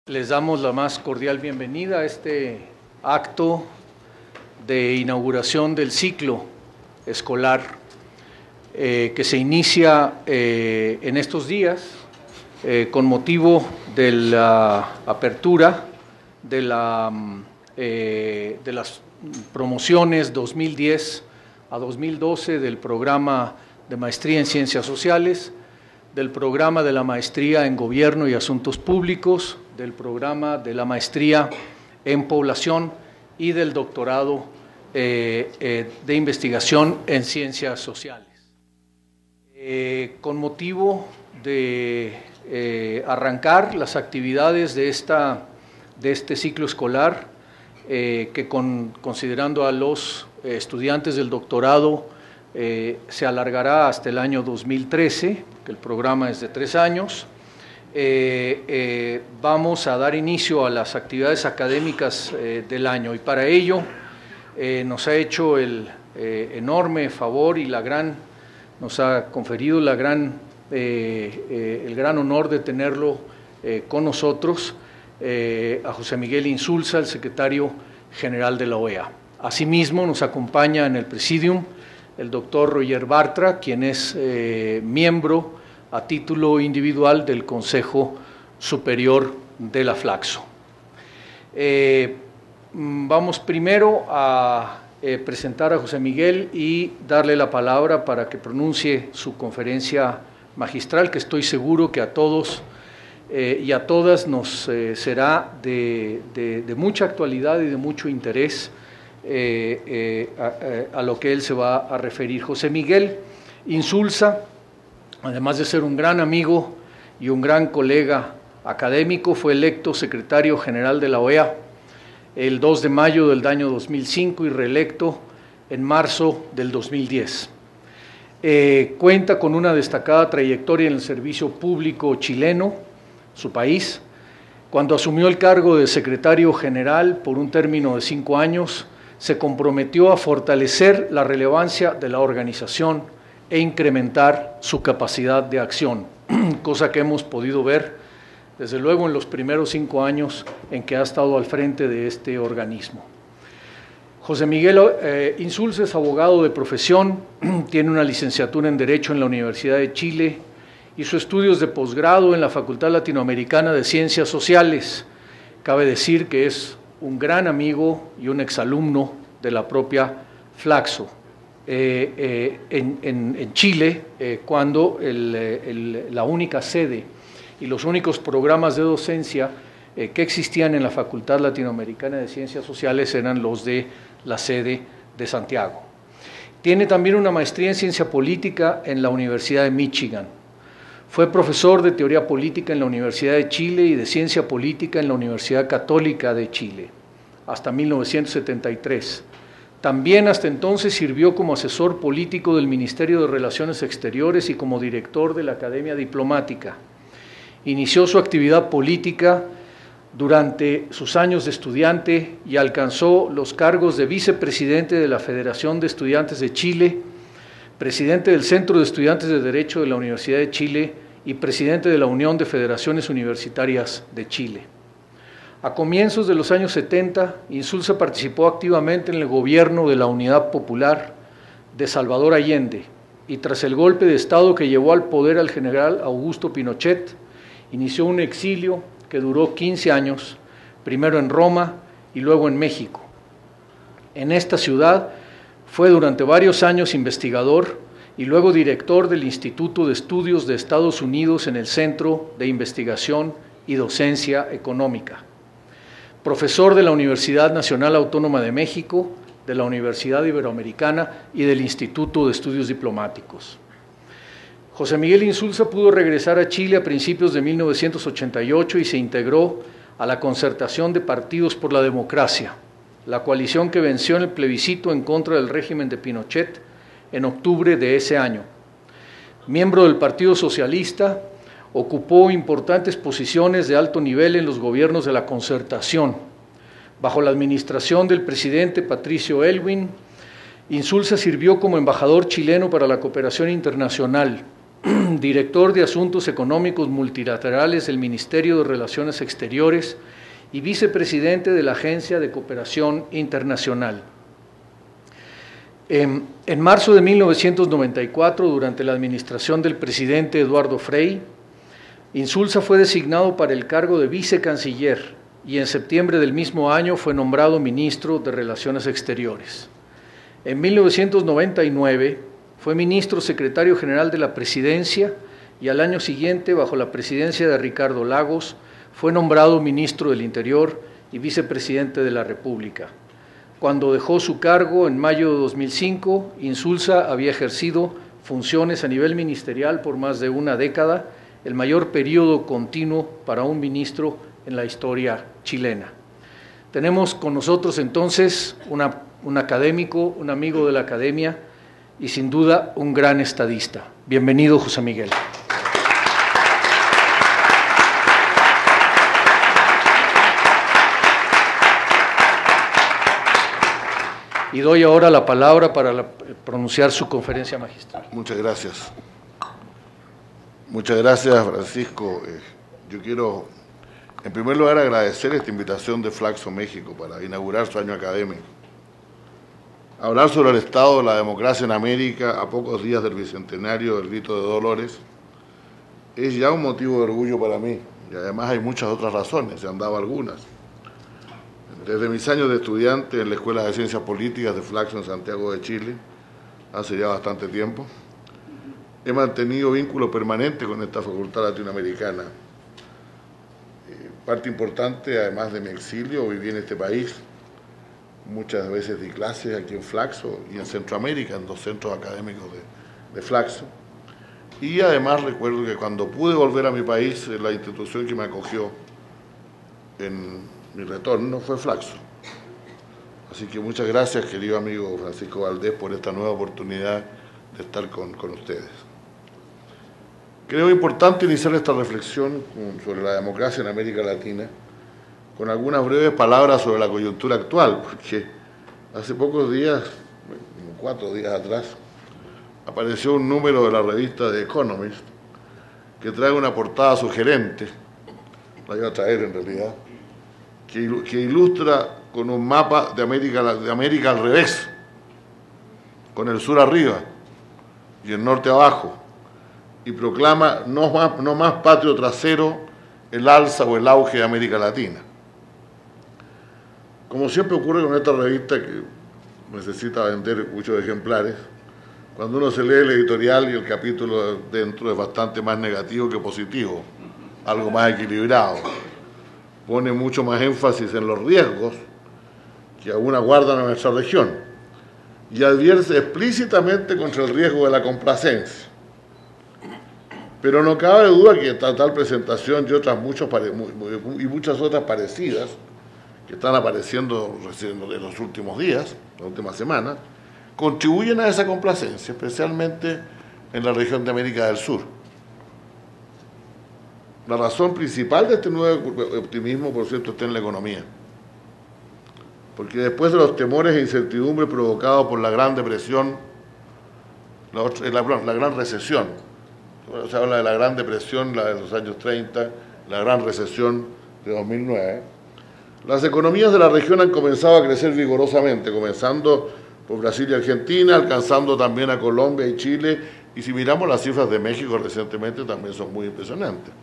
Les damos la más cordial bienvenida a este acto de inauguración del ciclo escolar que se inicia en estos días con motivo de la apertura de las promociones 2010 a 2012 del programa de maestría en Ciencias Sociales, del programa de la maestría en Gobierno y Asuntos Públicos, del programa de la maestría en Población y del doctorado de investigación en Ciencias Sociales. Con motivo de arrancar las actividades de este ciclo escolar, considerando a los estudiantes del doctorado, se alargará hasta el año 2013, que el programa es de 3 años. Vamos a dar inicio a las actividades académicas del año y para ello nos ha hecho el enorme favor y nos ha conferido el gran honor de tenerlo con nosotros a José Miguel Insulza, el secretario general de la OEA. Asimismo nos acompaña en el presidium el doctor Roger Bartra, quien es miembro a título individual del Consejo Superior de la Flaxo. Vamos primero a presentar a José Miguel y darle la palabra para que pronuncie su conferencia magistral, que estoy seguro que a todos y a todas nos será de mucha actualidad y de mucho interés a lo que él se va a referir. José Miguel Insulza, además de ser un gran amigo y un gran colega académico, fue electo secretario general de la OEA el 2 de mayo del año 2005 y reelecto en marzo del 2010. Cuenta con una destacada trayectoria en el servicio público chileno, su país. Cuando asumió el cargo de secretario general por un término de 5 años, se comprometió a fortalecer la relevancia de la organización e incrementar su capacidad de acción, cosa que hemos podido ver desde luego en los primeros 5 años en que ha estado al frente de este organismo. José Miguel Insulza es abogado de profesión, tiene una licenciatura en Derecho en la Universidad de Chile, hizo estudios de posgrado en la Facultad Latinoamericana de Ciencias Sociales. Cabe decir que es un gran amigo y un exalumno de la propia Flaxo. En Chile, cuando la única sede y los únicos programas de docencia que existían en la Facultad Latinoamericana de Ciencias Sociales eran los de la sede de Santiago. Tiene también una maestría en Ciencia Política en la Universidad de Michigan. Fue profesor de Teoría Política en la Universidad de Chile y de Ciencia Política en la Universidad Católica de Chile, hasta 1973. También hasta entonces sirvió como asesor político del Ministerio de Relaciones Exteriores y como director de la Academia Diplomática. Inició su actividad política durante sus años de estudiante y alcanzó los cargos de vicepresidente de la Federación de Estudiantes de Chile, presidente del Centro de Estudiantes de Derecho de la Universidad de Chile y presidente de la Unión de Federaciones Universitarias de Chile. A comienzos de los años 70, Insulza participó activamente en el gobierno de la Unidad Popular de Salvador Allende y tras el golpe de Estado que llevó al poder al general Augusto Pinochet, inició un exilio que duró 15 años, primero en Roma y luego en México. En esta ciudad fue durante varios años investigador y luego director del Instituto de Estudios de Estados Unidos en el Centro de Investigación y Docencia Económica. Profesor de la Universidad Nacional Autónoma de México, de la Universidad Iberoamericana y del Instituto de Estudios Diplomáticos. José Miguel Insulza pudo regresar a Chile a principios de 1988 y se integró a la Concertación de Partidos por la Democracia, la coalición que venció en el plebiscito en contra del régimen de Pinochet en octubre de ese año. Miembro del Partido Socialista, ocupó importantes posiciones de alto nivel en los gobiernos de la Concertación. Bajo la administración del presidente Patricio Aylwin, Insulza sirvió como embajador chileno para la cooperación internacional. director de Asuntos Económicos Multilaterales del Ministerio de Relaciones Exteriores y vicepresidente de la Agencia de Cooperación Internacional. En marzo de 1994, durante la administración del presidente Eduardo Frei, Insulza fue designado para el cargo de vicecanciller y en septiembre del mismo año fue nombrado ministro de Relaciones Exteriores. En 1999 fue ministro secretario general de la Presidencia y al año siguiente, bajo la presidencia de Ricardo Lagos, fue nombrado ministro del Interior y vicepresidente de la República. Cuando dejó su cargo en mayo de 2005, Insulza había ejercido funciones a nivel ministerial por más de una década, el mayor periodo continuo para un ministro en la historia chilena. Tenemos con nosotros entonces un académico, un amigo de la academia y sin duda un gran estadista. Bienvenido, José Miguel. Y doy ahora la palabra para pronunciar su conferencia magistral. Muchas gracias. Muchas gracias, Francisco. Yo quiero, en primer lugar, agradecer esta invitación de Flaxo México para inaugurar su año académico. Hablar sobre el estado de la democracia en América a pocos días del bicentenario del Grito de Dolores es ya un motivo de orgullo para mí. Y además hay muchas otras razones, se han dado algunas. Desde mis años de estudiante en la Escuela de Ciencias Políticas de Flaxo en Santiago de Chile, hace ya bastante tiempo, he mantenido vínculo permanente con esta facultad latinoamericana. Parte importante, además de mi exilio, viví en este país. Muchas veces di clases aquí en Flaxo y en Centroamérica, en 2 centros académicos de Flaxo. Y además recuerdo que cuando pude volver a mi país, la institución que me acogió en mi retorno fue Flaxo. Así que muchas gracias, querido amigo Francisco Valdés, por esta nueva oportunidad de estar con ustedes. Creo importante iniciar esta reflexión sobre la democracia en América Latina con algunas breves palabras sobre la coyuntura actual, porque hace pocos días, 4 días atrás, apareció un número de la revista The Economist que trae una portada sugerente, la iba a traer en realidad, que ilustra con un mapa de América al revés, con el sur arriba y el norte abajo, y proclama no más patrio trasero el alza o el auge de América Latina. Como siempre ocurre con esta revista que necesita vender muchos ejemplares, cuando uno se lee el editorial y el capítulo dentro es bastante más negativo que positivo, algo más equilibrado. Pone mucho más énfasis en los riesgos que aún aguardan a nuestra región y advierte explícitamente contra el riesgo de la complacencia. Pero no cabe duda que tal presentación y muchas otras parecidas que están apareciendo en los últimos días, las últimas semanas, contribuyen a esa complacencia, especialmente en la región de América del Sur. La razón principal de este nuevo optimismo, por cierto, está en la economía. Porque después de los temores e incertidumbre provocados por la Gran Depresión, la Gran Recesión, se habla de la Gran Depresión, la de los años 30, la Gran Recesión de 2009, las economías de la región han comenzado a crecer vigorosamente, comenzando por Brasil y Argentina, alcanzando también a Colombia y Chile, y si miramos las cifras de México recientemente también son muy impresionantes,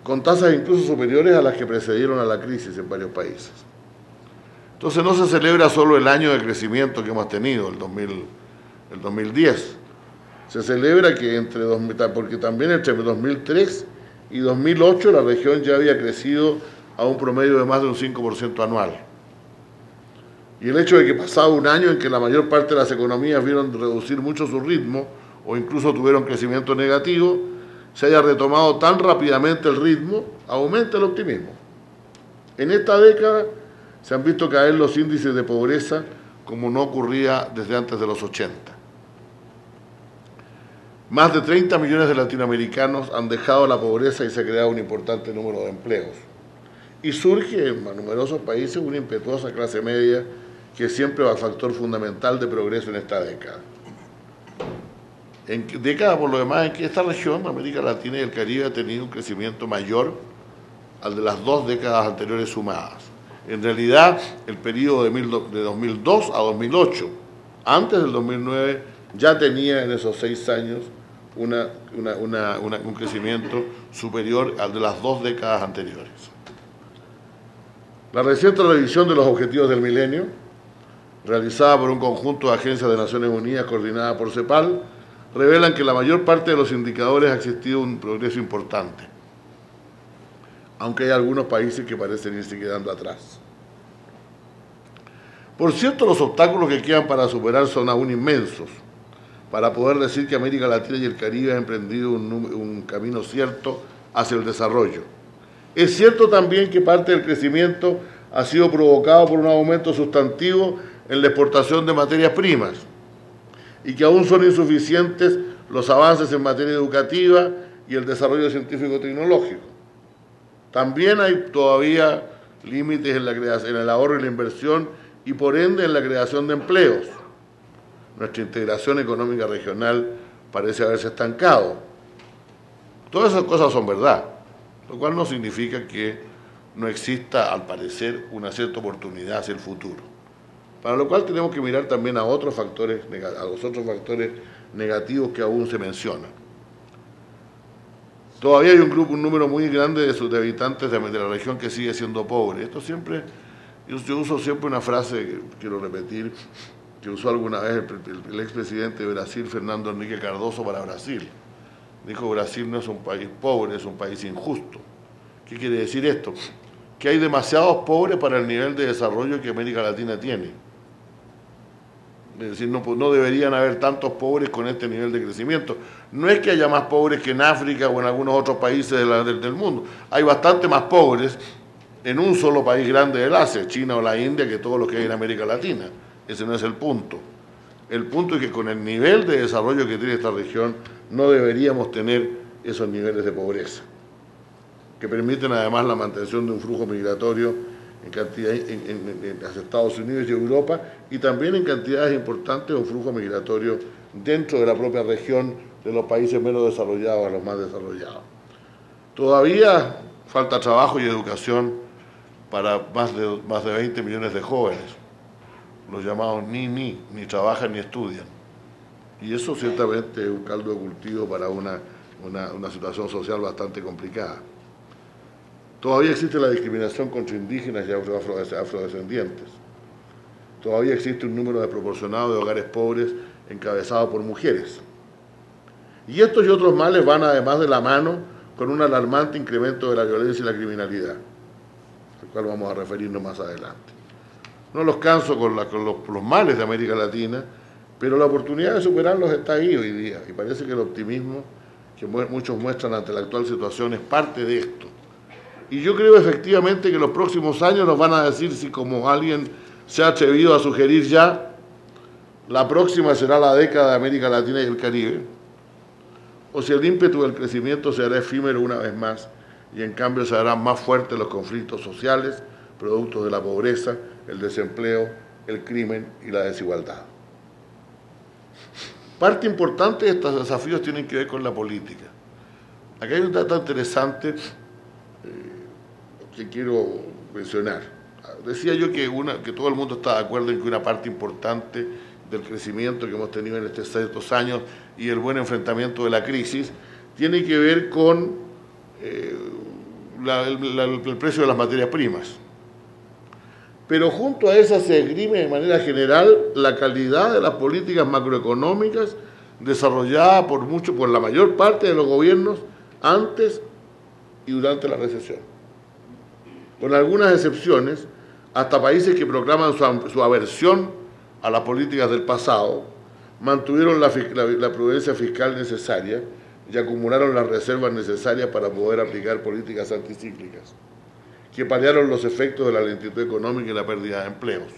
con tasas incluso superiores a las que precedieron a la crisis en varios países. Entonces no se celebra solo el año de crecimiento que hemos tenido, el 2010, se celebra que porque también entre 2003 y 2008 la región ya había crecido a un promedio de más de un 5% anual. Y el hecho de que pasado un año en que la mayor parte de las economías vieron reducir mucho su ritmo o incluso tuvieron crecimiento negativo, se haya retomado tan rápidamente el ritmo, aumenta el optimismo. En esta década se han visto caer los índices de pobreza como no ocurría desde antes de los 80. Más de 30 millones de latinoamericanos han dejado la pobreza y se ha creado un importante número de empleos. Y surge en numerosos países una impetuosa clase media que siempre va a factor fundamental de progreso en esta década. en décadas por lo demás en que esta región, América Latina y el Caribe, ha tenido un crecimiento mayor al de las 2 décadas anteriores sumadas. En realidad, el periodo de 2002 a 2008, antes del 2009, ya tenía en esos 6 años un crecimiento superior al de las 2 décadas anteriores. La reciente revisión de los objetivos del milenio, realizada por un conjunto de agencias de Naciones Unidas coordinada por CEPAL, revelan que en la mayor parte de los indicadores ha existido un progreso importante, aunque hay algunos países que parecen irse quedando atrás. Por cierto, los obstáculos que quedan para superar son aún inmensos, para poder decir que América Latina y el Caribe han emprendido un camino cierto hacia el desarrollo. Es cierto también que parte del crecimiento ha sido provocado por un aumento sustantivo en la exportación de materias primas y que aún son insuficientes los avances en materia educativa y el desarrollo científico-tecnológico. También hay todavía límites en el ahorro y la inversión y por ende en la creación de empleos. Nuestra integración económica regional parece haberse estancado. Todas esas cosas son verdad, lo cual no significa que no exista, al parecer, una cierta oportunidad hacia el futuro. Para lo cual tenemos que mirar también a los otros factores negativos que aún se mencionan. Todavía hay un número muy grande de sus habitantes de la región que sigue siendo pobre. Esto siempre, yo uso siempre una frase que quiero repetir, que usó alguna vez el expresidente de Brasil, Fernando Henrique Cardoso, para Brasil. Dijo: Brasil no es un país pobre, es un país injusto. ¿Qué quiere decir esto? Que hay demasiados pobres para el nivel de desarrollo que América Latina tiene. Es decir, no deberían haber tantos pobres con este nivel de crecimiento. No es que haya más pobres que en África o en algunos otros países del mundo. Hay bastante más pobres en un solo país grande del Asia, China o la India, que todos los que hay en América Latina. Ese no es el punto. El punto es que con el nivel de desarrollo que tiene esta región no deberíamos tener esos niveles de pobreza, que permiten además la mantención de un flujo migratorio hacia Estados Unidos y Europa, y también en cantidades importantes un flujo migratorio dentro de la propia región, de los países menos desarrollados a los más desarrollados. Todavía falta trabajo y educación para más de 20 millones de jóvenes, los llamados ni trabajan ni estudian. Y eso ciertamente es un caldo de cultivo para una situación social bastante complicada. Todavía existe la discriminación contra indígenas y afrodescendientes. Todavía existe un número desproporcionado de hogares pobres encabezados por mujeres. Y estos y otros males van además de la mano con un alarmante incremento de la violencia y la criminalidad, al cual vamos a referirnos más adelante. No los canso con los males de América Latina, pero la oportunidad de superarlos está ahí hoy día, y parece que el optimismo que muchos muestran ante la actual situación es parte de esto. Y yo creo efectivamente que los próximos años nos van a decir si, como alguien se ha atrevido a sugerir ya, la próxima será la década de América Latina y el Caribe, o si el ímpetu del crecimiento será efímero una vez más y en cambio se harán más fuertes los conflictos sociales, productos de la pobreza, el desempleo, el crimen y la desigualdad. Parte importante de estos desafíos tienen que ver con la política. Acá hay un dato interesante que quiero mencionar. Decía yo que todo el mundo está de acuerdo en que una parte importante del crecimiento que hemos tenido en estos años y el buen enfrentamiento de la crisis tiene que ver con el precio de las materias primas. Pero junto a esa se esgrime de manera general la calidad de las políticas macroeconómicas desarrolladas por la mayor parte de los gobiernos antes y durante la recesión. Con algunas excepciones, hasta países que proclaman su aversión a las políticas del pasado, mantuvieron la prudencia fiscal necesaria y acumularon las reservas necesarias para poder aplicar políticas anticíclicas, que paliaron los efectos de la lentitud económica y la pérdida de empleos.